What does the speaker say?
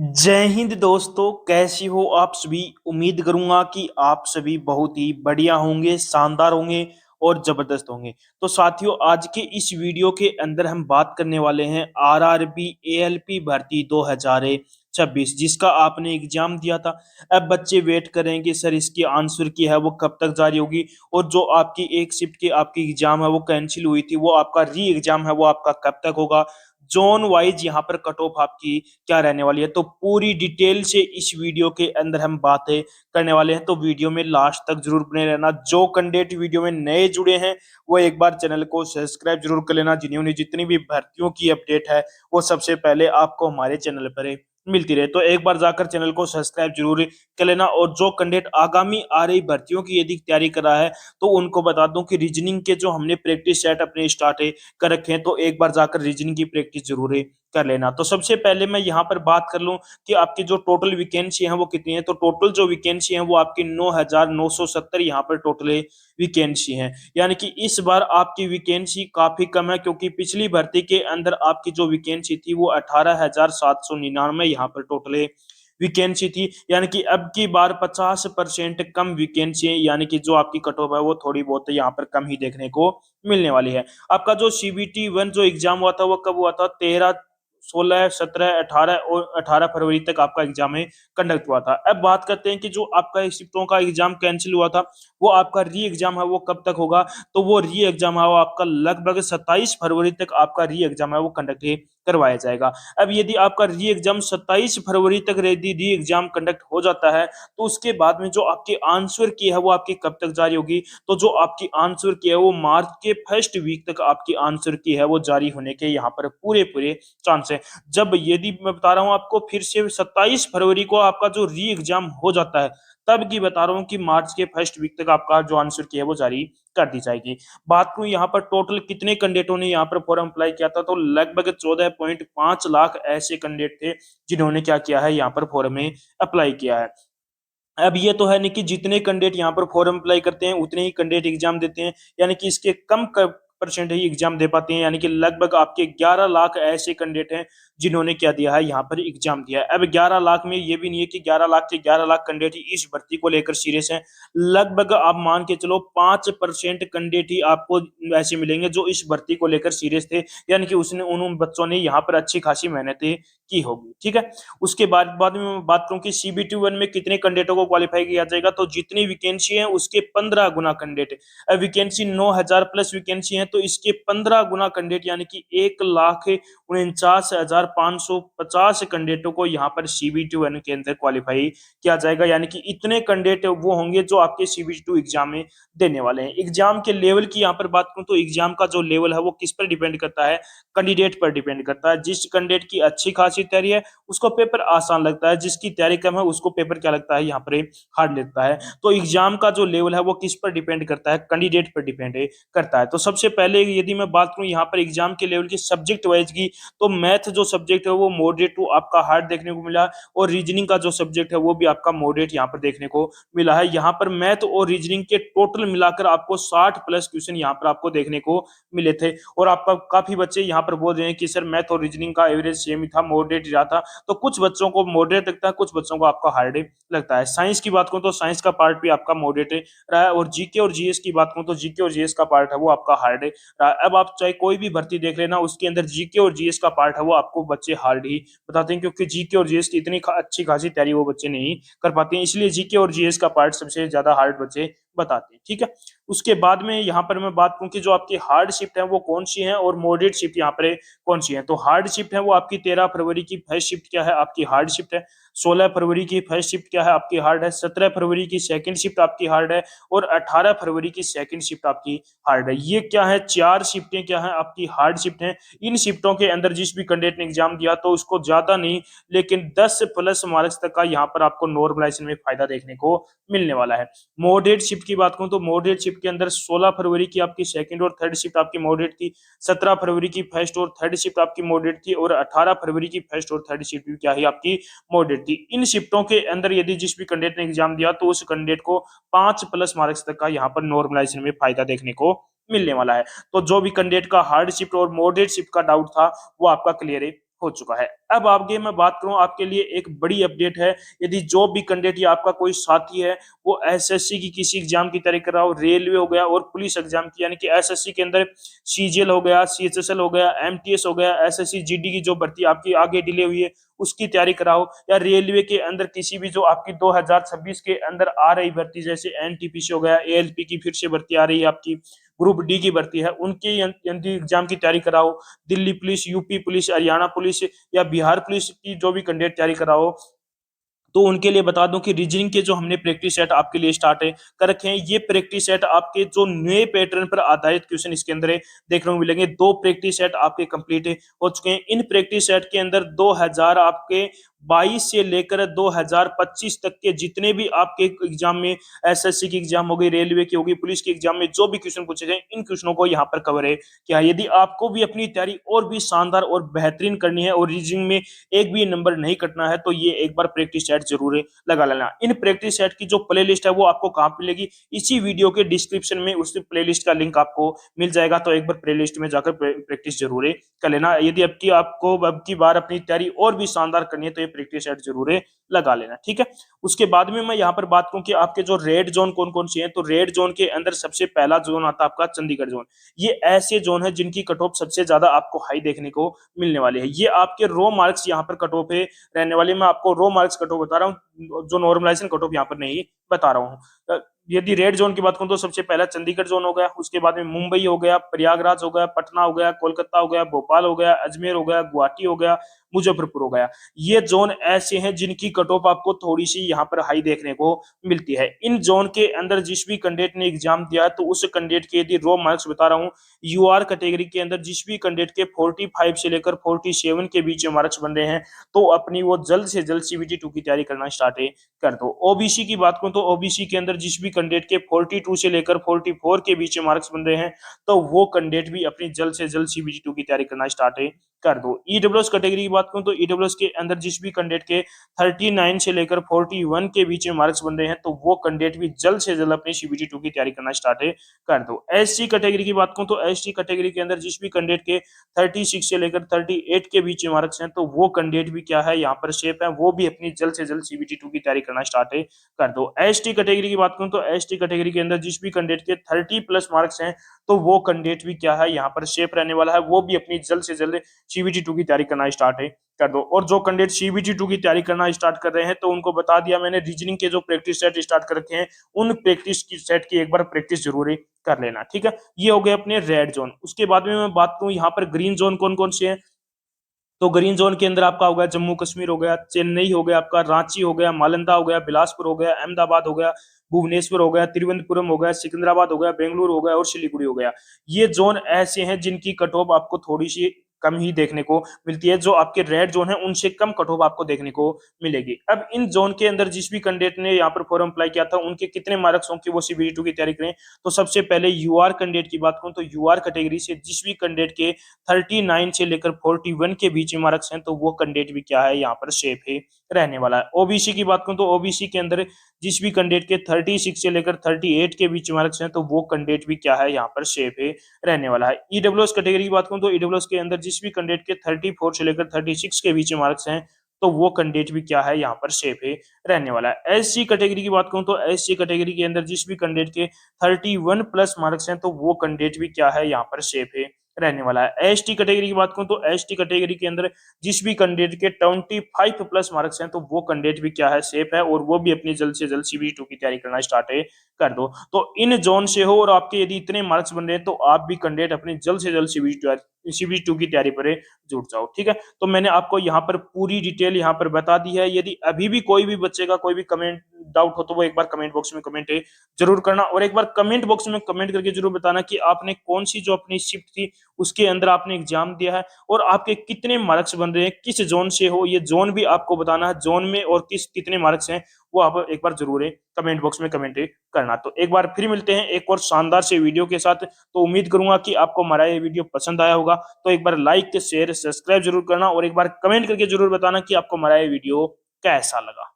जय हिंद दोस्तों, कैसी हो आप सभी। उम्मीद करूंगा कि आप सभी बहुत ही बढ़िया होंगे, शानदार होंगे और जबरदस्त होंगे। तो साथियों, आज के इस वीडियो के अंदर हम बात करने वाले हैं आरआरबी एएलपी भर्ती 2026, जिसका आपने एग्जाम दिया था। अब बच्चे वेट करेंगे सर इसकी आंसर की है वो कब तक जारी होगी, और जो आपकी एक शिफ्ट की आपकी एग्जाम है वो कैंसिल हुई थी, वो आपका री एग्जाम है वो आपका कब तक होगा, जोन वाइज यहाँ पर कट ऑफ आपकी क्या रहने वाली है। तो पूरी डिटेल से इस वीडियो के अंदर हम बातें करने वाले हैं, तो वीडियो में लास्ट तक जरूर बने रहना। जो कैंडिडेट वीडियो में नए जुड़े हैं वो एक बार चैनल को सब्सक्राइब जरूर कर लेना, जिन्होंने जितनी भी भर्तियों की अपडेट है वो सबसे पहले आपको हमारे चैनल पर मिलती रहे। तो एक बार जाकर चैनल को सब्सक्राइब जरूर कर लेना। और जो कैंडिडेट आगामी आ रही भर्तियों की यदि तैयारी कर रहा है तो उनको बता दूं कि रीजनिंग के जो हमने प्रैक्टिस सेट अपने स्टार्ट कर रखे हैं, तो एक बार जाकर रीजनिंग की प्रैक्टिस जरूर कर लेना। तो सबसे पहले मैं यहाँ पर बात कर लूं कि आपकी जो टोटल वैकेंसी है वो कितनी है। तो टोटल जो वैकेंसी है वो आपकी 9,970 यहाँ पर टोटल वैकेंसी है। यानी कि इस बार आपकी वैकेंसी काफी कम है, क्योंकि पिछली भर्ती के अंदर आपकी जो वैकेंसी थी वो 18,799 यहाँ पर टोटल वैकेंसी थी। यानी कि अब की बार 50% कम वैकेंसी है, यानी कि जो आपकी कट ऑफ है वो थोड़ी बहुत यहाँ पर कम ही देखने को मिलने वाली है। आपका जो सीबीटी 1 जो एग्जाम हुआ था वो कब हुआ था, 13, 16, 17, 18 और 18 फरवरी तक आपका एग्जाम है कंडक्ट हुआ था। अब बात करते हैं कि जो आपका शिफ्टों का एग्जाम कैंसिल हुआ था वो आपका री एग्जाम है वो कब तक होगा। तो वो री एग्जाम है वो आपका लगभग 27 फरवरी तक आपका री एग्जाम है वो कंडक्ट करवाया जाएगा। अब यदि आपका री एग्जाम 27 फरवरी तक यदि री एग्जाम कंडक्ट हो जाता है तो उसके बाद में जो आपकी आंसर की है वो आपकी कब तक जारी होगी। तो जो आपकी आंसर की है वो मार्च के फर्स्ट वीक तक आपकी आंसर की है वो जारी होने के यहाँ पर पूरे पूरे चांस है। जब यदि मैं बता रहा हूं आपको फिर से 27 फरवरी को आपका जो री एग्जाम हो जाता है, तब की बता रहा हूं कि मार्च के फर्स्ट वीक तक आपका जो आंसर की है वो जारी कर दी जाएगी। बात करूं यहाँ पर टोटल कितने कैंडिडेटों ने यहाँ पर फॉर्म अप्लाई किया था, तो लगभग 14.5 लाख ऐसे कैंडिडेट थे जिन्होंने क्या किया है यहाँ पर फॉर्म में अप्लाई किया है। अब ये तो है नहीं कि जितने कैंडिडेट यहाँ पर फॉर्म अप्लाई करते हैं उतने ही कैंडिडेट एग्जाम देते हैं, यानी कि इसके कम परसेंट ही एग्जाम दे पाते हैं। यानी कि लगभग आपके 11 लाख ऐसे कैंडिडेट हैं जिन्होंने क्या दिया है यहाँ पर एग्जाम दिया है। अब 11 लाख में ये भी नहीं है कि 11 लाख के 11 लाख कैंडिडेट ही इस भर्ती को लेकर सीरियस हैं। लगभग आप मान के चलो 5% कैंडिडेट ही आपको ऐसे मिलेंगे जो इस भर्ती को लेकर सीरियस थे, यानी कि उसने उन बच्चों ने यहाँ पर अच्छी खासी मेहनतें की होगी। ठीक है, उसके बाद में मैं बात करूं कि सीबीटी 1 में कितने कैंडिडेटों को क्वालिफाई किया जाएगा, तो जितनी वैकेंसी है उसके 15 गुना कैंडिडेट। अब वैकेंसी 9,000 प्लस वैकेंसी है तो इसके 15 गुना कैंडिडेट यानी कि 1,49,550 कैंडिडेटों को यहाँ पर सीबीटी 1 के अंदर क्वालिफाई किया जाएगा। यानी कि इतने कैंडिडेट वो होंगे जो आपके सीबीटी 2 एग्जाम में देने वाले हैं। एग्जाम के लेवल की यहाँ पर बात करूं तो एग्जाम का जो लेवल है वो किस पर डिपेंड करता है, कैंडिडेट पर डिपेंड करता है। जिस कैंडिडेट की अच्छी खासी तैयारी है उसको पेपर आसान लगता है, जिसकी तैयारी कम है उसको पेपर क्या लगता है यहाँ पर हार्ड लगता है। तो एग्जाम का जो लेवल है वो किस पर डिपेंड करता है, कैंडिडेट पर डिपेंड करता है। तो सबसे पहले यदि मैं बात करूं यहाँ पर एग्जाम के लेवल की सब्जेक्ट वाइज की, तो मैथ जो सब्जेक्ट है वो मॉडरेट टू आपका हार्ड देखने को मिला, और रीजनिंग का जो सब्जेक्ट है वो भी आपका मॉडरेट यहाँ पर देखने को मिला है। यहाँ पर मैथ और रीजनिंग के टोटल मिलाकर आपको 60 प्लस क्वेश्चन यहाँ पर आपको देखने को मिले थे। और आपका काफी बच्चे यहाँ पर बोल रहे हैं कि सर मैथ और रीजनिंग का एवरेज सेम ही था, मॉडरेट ही रहा था। तो कुछ बच्चों को मॉडरेट लगता है, कुछ बच्चों को आपका हार्ड लगता है। साइंस की बात करूं तो साइंस का पार्ट भी आपका मॉडरेट रहा है, और जीके और जीएस की बात करूं तो जीके और जीएस का पार्ट है वो आपका हार्ड रहा है। अब आप चाहे कोई भी भर्ती देख लेना उसके अंदर जीके और जीएस का पार्ट है वो आपको बच्चे हार्ड ही बताते हैं, क्योंकि जीके और जीएस की इतनी अच्छी खासी तैयारी वो बच्चे नहीं कर पाते हैं, इसलिए जीके और जीएस का पार्ट सबसे ज्यादा हार्ड बच्चे बताते हैं। ठीक है, उसके बाद में यहाँ पर मैं बात करूं कि जो आपकी हार्ड शिफ्ट है वो कौन सी है और मॉडरेट शिफ्ट यहाँ पर कौन सी है। तो हार्ड शिफ्ट है वो आपकी 13 फरवरी की फर्स्ट शिफ्ट क्या है आपकी हार्ड शिफ्ट है, 16 फरवरी की फर्स्ट शिफ्ट क्या है आपकी हार्ड है, 17 फरवरी की सेकंड शिफ्ट आपकी हार्ड है, और 18 फरवरी की सेकंड शिफ्ट आपकी हार्ड है। ये क्या है, चार शिफ्टें क्या है आपकी हार्ड शिफ्ट हैं। इन शिफ्टों के अंदर जिस भी कैंडिडेट ने एग्जाम दिया तो उसको ज्यादा नहीं लेकिन 10 प्लस मार्क्स तक का यहाँ पर आपको नॉर्मलाइजेशन में फायदा देखने को मिलने वाला है। मॉडरेट शिफ्ट की बात करूं तो मॉडरेट शिफ्ट के अंदर 16 फरवरी की आपकी सेकंड और थर्ड शिफ्ट आपकी मॉडरेट थी, 17 फरवरी की फर्स्ट और थर्ड शिफ्ट आपकी मॉडरेट थी, और 18 फरवरी की फर्स्ट और थर्ड शिफ्ट भी क्या है आपकी मॉडरेट थी। इन शिफ्टों के अंदर यदि जिस भी कैंडिडेट ने एग्जाम दिया तो उस कैंडिडेट को 5 प्लस मार्क्स तक का यहाँ पर नॉर्मलाइजेशन में फायदा देखने को मिलने वाला है। तो जो भी कैंडिडेट का हार्ड शिफ्ट और मॉडरेट शिफ्ट का डाउट था वो आपका क्लियर हो चुका है। अब आगे मैं बात करूं, आपके लिए एक बड़ी अपडेट है। यदि जो भी कैंडिडेट या आपका कोई साथी है वो एसएससी की किसी एग्जाम की तैयारी कर रहा हो, रेलवे हो गया और पुलिस एग्जाम की, यानी कि एसएससी के अंदर सीजीएल हो गया, सीएचएसएल हो गया, एमटीएस हो गया, एसएससी जीडी की जो भर्ती आपकी आगे डिले हुई है उसकी तैयारी कराओ, या रेलवे के अंदर किसी भी जो आपकी 2026 के अंदर आ रही भर्ती जैसे एनटीपीसी हो गया, एएलपी की फिर से भर्ती आ रही है, आपकी ग्रुप डी की भर्ती है, उनके एग्जाम की तैयारी कराओ। Delhi police, UP police, Haryana police या बिहार पुलिस की जो भी कैंडिडेट तैयारी कराओ, तो उनके लिए बता दूं कि रीजनिंग के जो हमने प्रैक्टिस सेट आपके लिए स्टार्ट है कर रखे हैं, ये प्रैक्टिस सेट आपके जो नए पैटर्न पर आधारित क्वेश्चन इसके अंदर है देखने को मिलेंगे। 2 प्रैक्टिस सेट आपके कंप्लीट हो चुके हैं। इन प्रैक्टिस सेट के अंदर 2000 आपके 22 से लेकर 2025 तक के जितने भी आपके एग्जाम में, एसएससी की एग्जाम हो गई, रेलवे की होगी, पुलिस की एग्जाम में जो भी क्वेश्चन पूछे गए इन क्वेश्चनों को यहाँ पर कवर है। क्या यदि आपको भी अपनी तैयारी और भी शानदार और बेहतरीन करनी है और रीजनिंग में एक भी नंबर नहीं कटना है, तो ये एक बार प्रैक्टिस सेट जरूर लगा लेना। इन प्रैक्टिस सेट की जो प्ले लिस्ट है वो आपको कहाँ मिलेगी, इसी वीडियो के डिस्क्रिप्शन में उस प्ले लिस्ट का लिंक आपको मिल जाएगा, तो एक बार प्ले लिस्ट में जाकर प्रैक्टिस जरूर कर लेना। यदि अब की बार अपनी तैयारी और भी शानदार करनी है तो ये प्रैक्टिस सेट जरूर लगा लेना, ठीक है। उसके बाद में मैं यहाँ पर बात करूं कि आपके जो रेड जोन कौन कौन से हैं, तो रेड जोन के अंदर सबसे पहला जोन आता है आपका चंडीगढ़ जोन। ये ऐसे जोन है जिनकी कट ऑफ सबसे ज्यादा आपको हाई देखने को मिलने वाली है। ये आपके रो मार्क्स यहाँ पर कट ऑफ है रहने वाली, मैं आपको रो मार्क्स कट ऑफ बता रहा हूँ, जो नॉर्मलाइजेशन कट ऑफ यहाँ पर नहीं बता रहा हूँ। यदि रेड जोन की बात करूं तो सबसे पहला चंडीगढ़ जोन हो गया, उसके बाद में मुंबई हो गया, प्रयागराज हो गया, पटना हो गया, कोलकाता हो गया, भोपाल हो गया, अजमेर हो गया, गुवाहाटी हो गया, मुजफ्फरपुर हो गया। ये जोन ऐसे हैं जिनकी कट ऑफ आपको थोड़ी सी यहाँ पर हाई देखने को मिलती है। इन जोन के अंदर जिस भी कैंडिडेट ने एग्जाम दिया है तो उस कैंडिडेट के यदि रो मार्क्स बता रहा हूँ, यूआर कैटेगरी के अंदर जिस भी कैंडिडेट के 45 से लेकर 47 के बीच में मार्क्स बन रहे हैं, तो अपनी वो जल्द से जल्द सीबीटी 2 की तैयारी करना स्टार्ट कर दो। ओबीसी की बात करूं तो ओबीसी के अंदर जिस भी कैंडिडेट के 42 से लेकर 44 के बीच में मार्क्स बन रहे हैं, तो वो कैंडिडेट भी अपनी जल्द से जल्द सीबीटी 2 की तैयारी करना स्टार्ट कर दो। ईडब्ल्यूएस कैटेगरी की बात करूं तो ईडब्ल्यूएस के अंदर जिस भी कैंडिडेट के 39 से लेकर 41 के बीच में मार्क्स बन रहे हैं, तो वो कैंडिडेट भी जल्द से जल्द अपनी सीबीटी 2 की तैयारी करना स्टार्ट कर दो। एससी कैटेगरी की बात करूं तो एससी कैटेगरी के अंदर जिस भी कैंडिडेट के 36 से लेकर 38 के बीच में मार्क्स हैं, तो वो कैंडिडेट भी क्या है यहाँ पर शेप है, वो भी अपनी जल्द से जल्द सीबीटी 2 की तैयारी करना स्टार्ट कर दो। एसटी कैटेगरी की बात करूं तो एसटी कैटेगरी के अंदर जिस भी कैंडिडेट के 30 प्लस मार्क्स हैं, तो वो कैंडिडेट भी क्या है यहाँ पर शेप रहने वाला है, वो भी अपनी जल्द से जल्द सीबीटी 2 की तैयारी करना स्टार्ट कर दो। और जो कैंडिडेट सीबीटी 2 की तैयारी करना स्टार्ट कर रहे हैं, तो उनको बता दिया मैंने, रीजनिंग के जो प्रैक्टिस सेट स्टार्ट कर रखे हैं उन प्रैक्टिस की सेट की एक बार प्रैक्टिस जरूर कर लेना, ठीक है। ये हो गए अपने रेड जोन। उसके बाद में मैं बात करूं यहाँ पर ग्रीन जोन कौन कौन से हैं, तो ग्रीन जोन के अंदर आपका हो गया जम्मू कश्मीर हो गया, चेन्नई हो गया, आपका रांची हो गया, नालंदा हो गया, बिलासपुर हो गया, अहमदाबाद हो गया, भुवनेश्वर हो गया, तिरुवनंतपुरम हो गया, सिकंदराबाद हो गया, बेंगलुरु हो गया और सिलीगुड़ी हो गया। ये जोन ऐसे हैं जिनकी कट ऑफ आपको थोड़ी सी कम ही देखने को मिलती है, जो आपके रेड जोन है उनसे कम कट ऑफ आपको देखने को मिलेगी। अब इन जोन के अंदर जिस भी कैंडिडेट ने यहाँ पर फॉर्म अप्लाई किया था उनके कितने मार्क्स होंगे वो सीबीटी 2 की तैयारी करें, तो सबसे पहले यूआर कैंडिडेट की बात करूं तो यूआर कैटेगरी से जिस भी कैंडिडेट के 39 से लेकर 41 के बीच में मार्क्स हैं, तो वो कैंडिडेट भी क्या है यहाँ पर सेफ रहने वाला है। ओबीसी की बात करूं तो ओबीसी के अंदर जिस भी कैंडिडेट के 36 से लेकर 38 के बीच मार्क्स हैं, तो वो कैंडिडेट भी क्या है यहाँ पर सेफ रहने वाला है। ईडब्ल्यूएस कैटेगरी की बात करूं तो ईडब्ल्यूएस के अंदर जिस भी कैंडिडेट के 34 से लेकर 36 के बीच मार्क्स हैं, तो वो कैंडिडेट भी क्या है यहाँ पर सेफ रहने वाला है। एससी कैटेगरी की बात करूं तो एससी कैटेगरी के अंदर जिस भी कैंडिडेट के 31 प्लस मार्क्स हैं, तो वो कैंडिडेट भी क्या है यहाँ पर सेफ रहने वाला है। एसटी कैटेगरी की बात करूं तो एसटी कैटेगरी के अंदर जिस भी कैंडिडेट के 25 प्लस मार्क्स हैं, तो वो कैंडिडेट भी क्या है सेफ है, और वो भी अपनी जल्द से जल्द सीबीटी 2 की तैयारी करना स्टार्ट कर दो। तो इन जोन से हो और आपके यदि इतने मार्क्स बन रहे हैं, तो आप भी कैंडिडेट अपनी जल्द से जल्द सीबीटी 2 की तैयारी पर जुट जाओ, ठीक है। तो मैंने आपको यहाँ पर पूरी डिटेल यहाँ पर बता दी है। यदि अभी भी कोई भी बच्चे का कोई भी कमेंट डाउट हो तो वो एक बार कमेंट बॉक्स में कमेंट जरूर करना, और एक बार कमेंट बॉक्स में कमेंट करके जरूर बताना कि आपने कौन सी जो अपनी शिफ्ट थी उसके अंदर आपने एग्जाम दिया है और आपके कितने मार्क्स बन रहे हैं, किस जोन से हो ये जोन भी आपको बताना है, जोन में और कितने मार्क्स हैं वो आप एक बार जरूर कमेंट बॉक्स में कमेंट करना। तो एक बार फिर मिलते हैं एक और शानदार से वीडियो के साथ। तो उम्मीद करूंगा कि आपको हमारा ये वीडियो पसंद आया होगा, तो एक बार लाइक शेयर सब्सक्राइब जरूर करना और एक बार कमेंट करके जरूर बताना कि आपको हमारा ये वीडियो कैसा लगा।